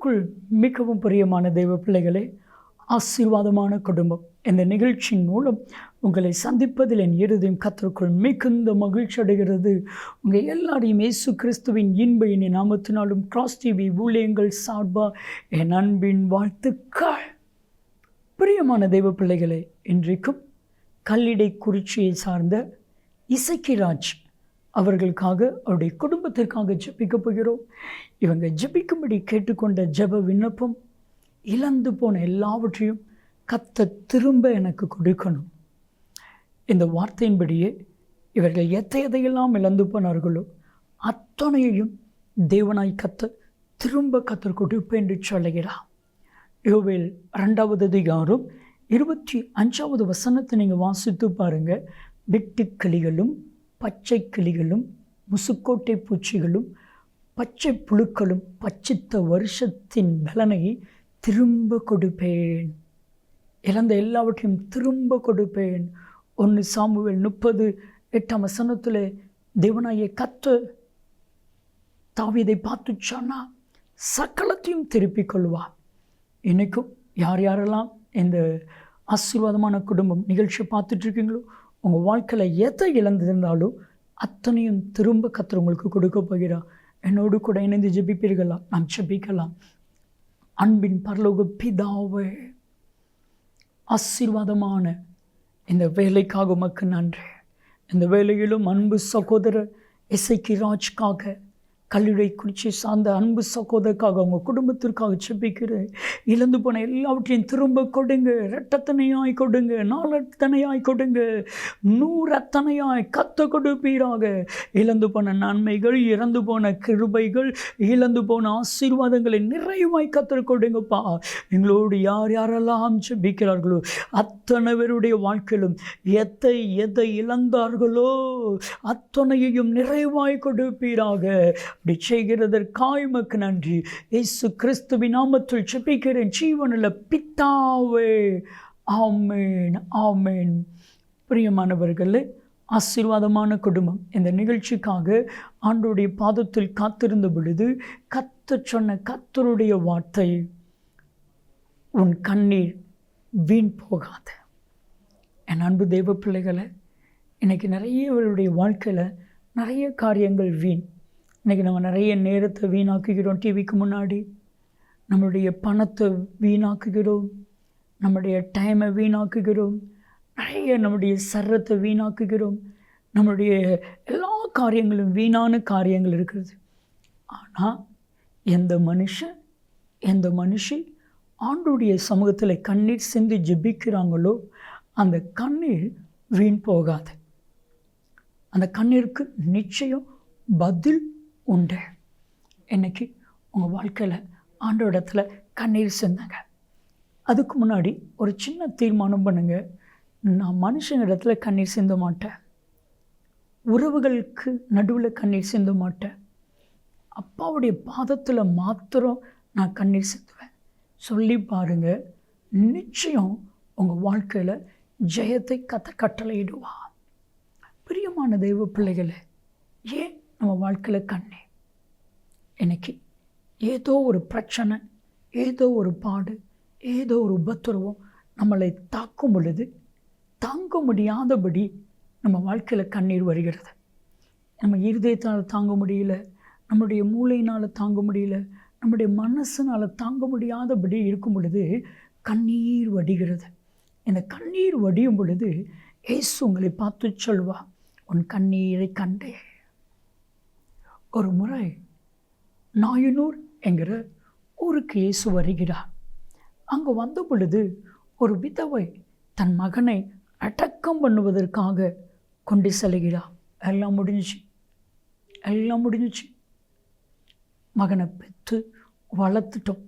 கர்த்தருக்குள் மிகவும் பிரியமான தெய்வ பிள்ளைகளே, ஆசீர்வாதமான குடும்பம் இந்த நிகழ்ச்சியின் மூலம் உங்களை சந்திப்பதில் என் இருதயம் கர்த்தருக்குள் மிகுந்த மகிழ்ச்சி அடைகிறது. உங்கள் எல்லாரையும் இயேசு கிறிஸ்துவின் இன்ப இனி நாமத்தினாலும் கிராஸ் டிவி ஊழியங்கள் சார்பாக என் அன்பின் வாழ்த்துக்கள். பிரியமான தெய்வ பிள்ளைகளே, இன்றைக்கும் கல்லிடை குறிச்சியை சார்ந்த இசக்கிராஜ் அவர்களுக்காக, அவருடைய குடும்பத்திற்காக ஜெபிக்க போகிறோம். இவங்க ஜெபிக்கும்படி கேட்டுக்கொண்ட ஜெப விண்ணப்பம், இழந்து போன எல்லாவற்றையும் கர்த்தர் திரும்ப எனக்கு கொடுக்கணும். இந்த வார்த்தையின்படியே இவர்கள் எதையெல்லாம் இழந்து போனார்களோ அத்தனையையும் தேவனாய் கர்த்தர் திரும்ப கர்த்தர் கொடுப்பேன் என்று சொல்லுகிறார். யோவேல் 2வது அதிகாரம் 25வது வசனத்தை நீங்கள் வாசித்து பாருங்கள். வெட்டுக்கிளிகளும் பச்சை கிளிகளும் முசுக்கோட்டை பூச்சிகளும் பச்சை புழுக்களும் பச்சித்த வருஷத்தின் பலனை திரும்ப கொடுப்பேன். இழந்த எல்லாவற்றையும் திரும்ப கொடுப்பேன். 1 சாமுவேல் 30:8 வசனத்தில் தேவனாகிய கர்த்தர் தாவீதை பார்த்து சொன்னார், சகலத்தையும் திருப்பிக் கொள்வார். இன்றைக்கும் யார் யாரெல்லாம் இந்த ஆசீர்வாதமான குடும்பம் நிகழ்ச்சியை பார்த்துட்ருக்கீங்களோ, உங்கள் வாழ்க்கையில் எதை இழந்திருந்தாலும் அத்தனையும் திரும்ப கர்த்தர் உங்களுக்கு கொடுக்க போகிறார். என்னோடு கூட இணைந்து ஜெபிப்பீர்களா? நாம் ஜெபிக்கலாம். அன்பின் பரலோக பிதாவே, ஆசீர்வாதமான இந்த வேலைக்காக உமக்கு நன்றி. இந்த வேலையிலும் அன்பு சகோதரர் இசக்கிராஜ்காக, கல்லிடை குறிச்சி சார்ந்த அன்பு சகோதரருக்காக, அவங்க குடும்பத்திற்காக ஜெபிக்கிறேன். இழந்து போன எல்லாவற்றையும் திரும்ப கொடுங்க. இரட்டத்தனையாய் கொடுங்க, 4 அத்தனையாய் கொடுங்க, 100 அத்தனையாய் கத்த கொடுப்பீராக. இழந்து போன நன்மைகள், இறந்து போன கிருபைகள், இழந்து போன ஆசீர்வாதங்களை நிறைவாய் கத்தர் கொடுங்கப்பா. எங்களோடு யார் யாரெல்லாம் ஜெபிக்கிறார்களோ அத்தனை பேருடைய வாழ்க்கையிலும் எதை இழந்தார்களோ அத்தனையையும் நிறைவாய் கொடுப்பீராக. அப்படி செய்கிறதற்காய் உமக்கு நன்றி. இயேசு கிறிஸ்துவின் நாமத்தில் ஜெபிக்கிறேன் ஜீவனுள்ள பிதாவே, ஆமென், ஆமென். பிரியமானவர்களே, ஆசீர்வாதமான குடும்பம் இந்த நிகழ்ச்சிக்காக ஆண்டவருடைய பாதத்தில் காத்திருந்த பொழுது கர்த்தர் சொன்ன கர்த்தருடைய வார்த்தை, உன் கண்ணீர் வீண் போகாது. என் அன்பு தெய்வ பிள்ளைகளை, இன்றைக்கி நிறையவருடைய வாழ்க்கையில் நிறைய காரியங்கள் வீண். இன்றைக்கி நம்ம நிறைய நேரத்தை வீணாக்குகிறோம். டிவிக்கு முன்னாடி நம்மளுடைய பணத்தை வீணாக்குகிறோம், நம்முடைய டைமை வீணாக்குகிறோம், நிறைய நம்முடைய சரத்தை வீணாக்குகிறோம். நம்முடைய எல்லா காரியங்களும் வீணான காரியங்கள் இருக்கிறது. ஆனால் எந்த மனுஷி ஆண்டவருடைய சமூகத்தில் கண்ணீர் சிந்தி ஜெபிக்கிறாங்களோ அந்த கண்ணீர் வீண் போகாது. அந்த கண்ணீருக்கு நிச்சயம் பதில் உண்டு. இன்றைக்கி உங்கள் வாழ்க்கையில் ஆண்டவரிடத்துல கண்ணீர் சிந்துங்க. அதுக்கு முன்னாடி ஒரு சின்ன தீர்மானம் பண்ணுங்கள். நான் மனுஷங்களிடத்தில் கண்ணீர் சிந்த மாட்டேன், உறவுகளுக்கு நடுவில் கண்ணீர் சிந்த மாட்டேன், அப்பாவுடைய பாதத்தில் மாத்திரம் நான் கண்ணீர் சிந்துவேன். சொல்லி பாருங்கள், நிச்சயம் உங்கள் வாழ்க்கையில் ஜெயத்தை கட்டளையிடுவா. பிரியமான தெய்வ பிள்ளைகளை, ஏன் நம்ம வாழ்க்கையில் கண்ணீர்? இன்னைக்கு ஏதோ ஒரு பிரச்சனை, ஏதோ ஒரு பாடு, ஏதோ ஒரு உபத்திரவம் நம்மளை தாக்கும் பொழுது தாங்க முடியாதபடி நம்ம வாழ்க்கையில் கண்ணீர் வருகிறது. நம்ம இருதயத்தால் தாங்க முடியல, நம்முடைய மூளையினால் தாங்க முடியல, நம்முடைய மனசினால் தாங்க முடியாதபடி இருக்கும் பொழுது கண்ணீர் வடிகிறது. இந்த கண்ணீர் வடியும் பொழுது இயேசு உங்களை பார்த்து சொல்வா, உன் கண்ணீரை கண்டே. ஒரு முறை நாயனூர் என்கிற ஊருக்கு இயேசு வருகிறார். அங்கே வந்த பொழுது ஒரு விதவை தன் மகனை அடக்கம் பண்ணுவதற்காக கொண்டு செல்கிறார். எல்லாம் முடிஞ்சிச்சு. மகனை பெற்று வளர்த்துட்டோம்.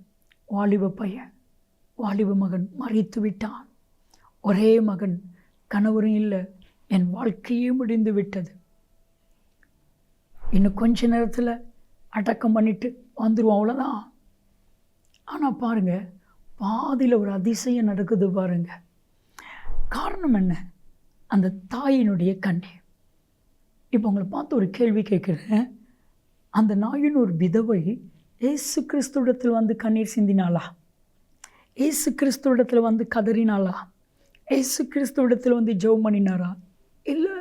வாலிப மகன் மறித்து விட்டான். ஒரே மகன், கணவரும் இல்லை, என் வாழ்க்கையே முடிந்து விட்டது. இன்னும் கொஞ்ச நேரத்தில் அடக்கம் பண்ணிட்டு வந்துடுவோம், அவ்வளோதான். ஆனால் பாருங்கள், பாதியில் ஒரு அதிசயம் நடக்குது பாருங்கள். காரணம் என்ன? அந்த தாயினுடைய கண்ணீர். இப்போ உங்களை பார்த்து ஒரு கேள்வி கேட்குறேன். அந்த நாயின் ஒரு விதவை இயேசு கிறிஸ்துவிடத்தில் வந்து கண்ணீர் சிந்தினாளா? இயேசு கிறிஸ்துவிடத்தில் வந்து கதறினாளா? இயேசு கிறிஸ்துவிடத்தில் வந்து ஜெபம் பண்ணினாரா? இல்லை,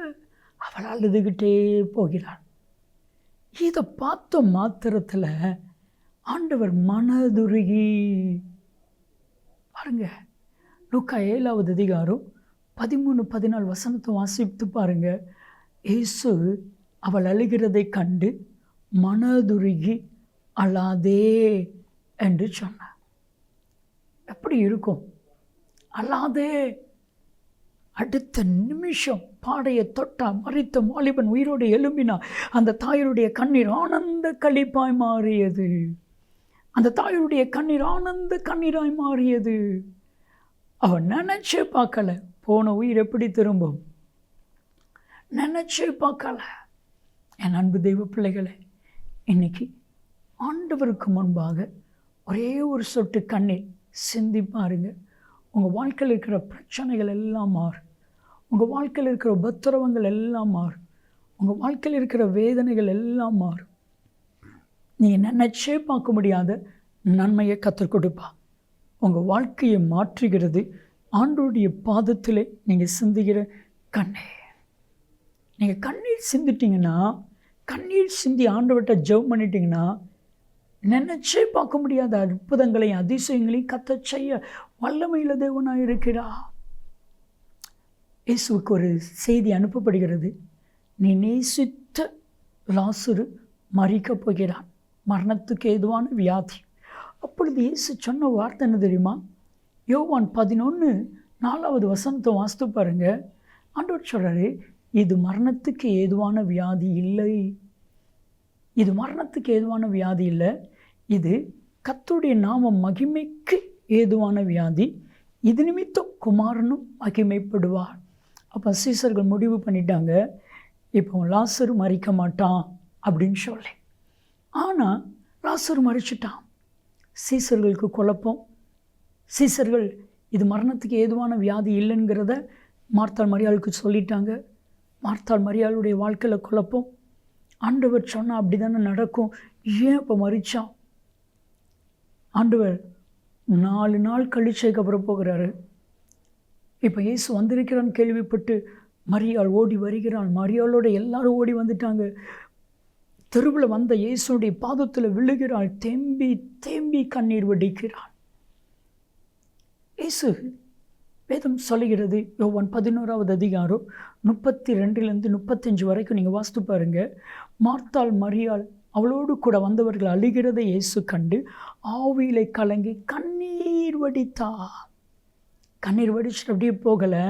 அவள் அழுதுகிட்டே போகிறாள். இதை பார்த்த மாத்திரத்தில் ஆண்டவர் மனதுருகி, பாருங்க, லூக்கா 7வது அதிகாரம் 13-14 வசனத்தை வாசித்து பாருங்க. இயேசு அவள் அழுகிறதை கண்டு மனதுருகி அழாதே என்று சொன்னார். எப்படி இருக்கும்? அழாதே. அடுத்த நிமிஷம் பாடையை தொட்டா, மரித்த வாலிபன் உயிரோடு எழும்பினா. அந்த தாயருடைய கண்ணீர் ஆனந்த களிப்பாய் மாறியது. அந்த தாயருடைய கண்ணீர் ஆனந்த கண்ணீராய் மாறியது. அவன் நினைச்சே பார்க்கல, போன உயிர் எப்படி திரும்பும், நினைச்சே பார்க்கல. என் அன்பு தெய்வ பிள்ளைகளை, இன்னைக்கு ஆண்டவருக்கு முன்பாக ஒரே ஒரு சொட்டு கண்ணீர் சிந்தி பாருங்க. உங்கள் வாழ்க்கையில் இருக்கிற பிரச்சனைகள் எல்லாம் மாறும். உங்கள் வாழ்க்கையில் இருக்கிற உபத்திரவங்கள் எல்லாம் மாறும். உங்கள் வாழ்க்கையில் இருக்கிற வேதனைகள் எல்லாம் மாறும். நீங்கள் நினைச்சே பார்க்க முடியாத நன்மையை கற்றுக் கொடுப்பா. உங்கள் வாழ்க்கையை மாற்றுகிறது ஆண்டவருடைய பாதத்தில் நீங்கள் சிந்துகிற கண்ணீர். நீங்கள் கண்ணீர் சிந்திட்டிங்கன்னா, கண்ணீர் சிந்தி ஆண்டவர்கிட்ட ஜெபம் பண்ணிட்டீங்கன்னா, நினைச்சே பார்க்க முடியாத அற்புதங்களையும் அதிசயங்களையும் கர்த்தர் செய்ய வல்லமையுள்ள தேவனாக இருக்கிறார். இயேசுவுக்கு ஒரு செய்தி அனுப்பப்படுகிறது. நீ நேசித்த லாசரு மரிக்கப் போகிறான், மரணத்துக்கு ஏதுவான வியாதி. அப்பொழுது இயேசு சொன்ன வார்த்தை என்ன தெரியுமா? யோவான் 11:4 வசனத்தை வாசித்து பாருங்க. ஆண்டவர் சொல்கிறாரு, இது மரணத்துக்கு ஏதுவான வியாதி இல்லை. இது மரணத்துக்கு ஏதுவான வியாதி இல்லை. இது கர்த்தருடைய நாம மகிமைக்கு ஏதுவான வியாதி. இது நிமித்தம் குமாரனும் மகிமைப்படுவார். அப்போ சீசர்கள் முடிவு பண்ணிட்டாங்க, இப்போ லாசரு மரிக்க மாட்டான் அப்படின்னு சொல்லி. ஆனால் லாசரு மரிச்சிட்டான். சீசர்களுக்கு குழப்பம். சீசர்கள் இது மரணத்துக்கு ஏதுவான வியாதி இல்லைங்கிறத மார்த்தாள் மரியாளுக்கு சொல்லிட்டாங்க. மார்த்தாள் மரியாளுடைய வாழ்க்கையில் குழப்பம். ஆண்டவர் சொன்னால் அப்படி தானே நடக்கும், ஏன் இப்போ மரித்தான்? ஆண்டவர் 4 நாள் கழிச்சதுக்கு அப்புறம் போகிறாரு. இப்போ இயேசு வந்திருக்கிறான்னு கேள்விப்பட்டு மரியாள் ஓடி வருகிறான். மரியாளோட எல்லாரும் ஓடி வந்துட்டாங்க. தெருவில் வந்த இயேசுடைய பாதத்தில் விழுகிறாள். தேம்பி தேம்பி கண்ணீர் வடிக்கிறாள். இயேசு, வேதம் சொல்லுகிறது, யோவான் 11வது அதிகாரம் 32-35 வரைக்கும் நீங்கள் வாசித்து பாருங்க. மார்த்தாள் மரியாள் அவளோடு கூட வந்தவர்கள் அழுகிறதை இயேசு கண்டு ஆவியிலே கலங்கி கண்ணீர் வடித்தார். கண்ணீர் வடிச்சுட்டு அப்படியே போகலை,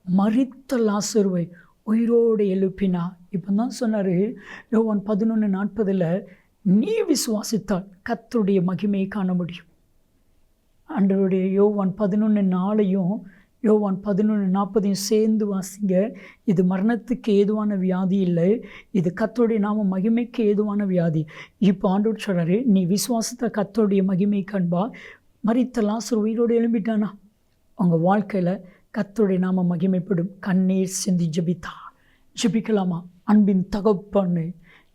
மரித்த லாசருவை உயிரோடு எழுப்பினார். இப்போ தான் சொன்னார் யோவான் 11:40, நீ விசுவாசித்தால் கர்த்தருடைய மகிமையை காண முடியும். ஆண்டவருடைய யோவான் 11:4 யோவான் 11:40 சேர்ந்து வாசிங்க. இது மரணத்துக்கு ஏதுவான வியாதி இல்லை, இது கர்த்தருடைய நாம மகிமைக்கு ஏதுவான வியாதி. இப்போ ஆண்டவர் சொல்கிறாரு, நீ விசுவாசத்தை கர்த்தருடைய மகிமை காண்பா. மரித்த லாசரு உயிரோடு எழும்பிட்டானா? உங்கள் வாழ்க்கையில் கர்த்தருடைய நாம மகிமைப்படும். கண்ணீர் சிந்தி ஜெபித்தா. ஜெபிக்கலாமா? அன்பின் தகப்பனே,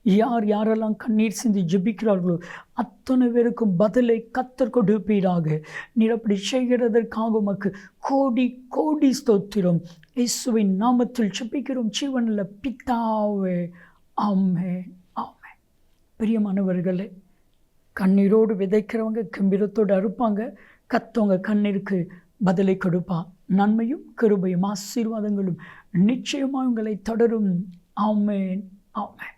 யார் யாரெல்லாம் கண்ணீர் சிந்தி ஜெபிக்கிறார்களோ அத்தனை பேருக்கும் பதிலை கர்த்தர் கொடுப்பீராக. நீர் அப்படி செய்கிறதற்காக உமக்கு கோடி கோடி ஸ்தோத்திரம். இயேசுவின் நாமத்தில் ஜெபிக்கிறோம் ஜீவனில் பிதாவே, ஆமென், ஆமென். பிரியமானவர்களே, கண்ணீரோடு விதைக்கிறவங்க கம்பீரத்தோடு அறுப்பாங்க. கர்த்தவங்க கண்ணீருக்கு பதிலை கொடுப்பா. நன்மையும் கிருபையும் ஆசீர்வாதங்களும் நிச்சயமாக உங்களை தொடரும். ஆமென், ஆமென்.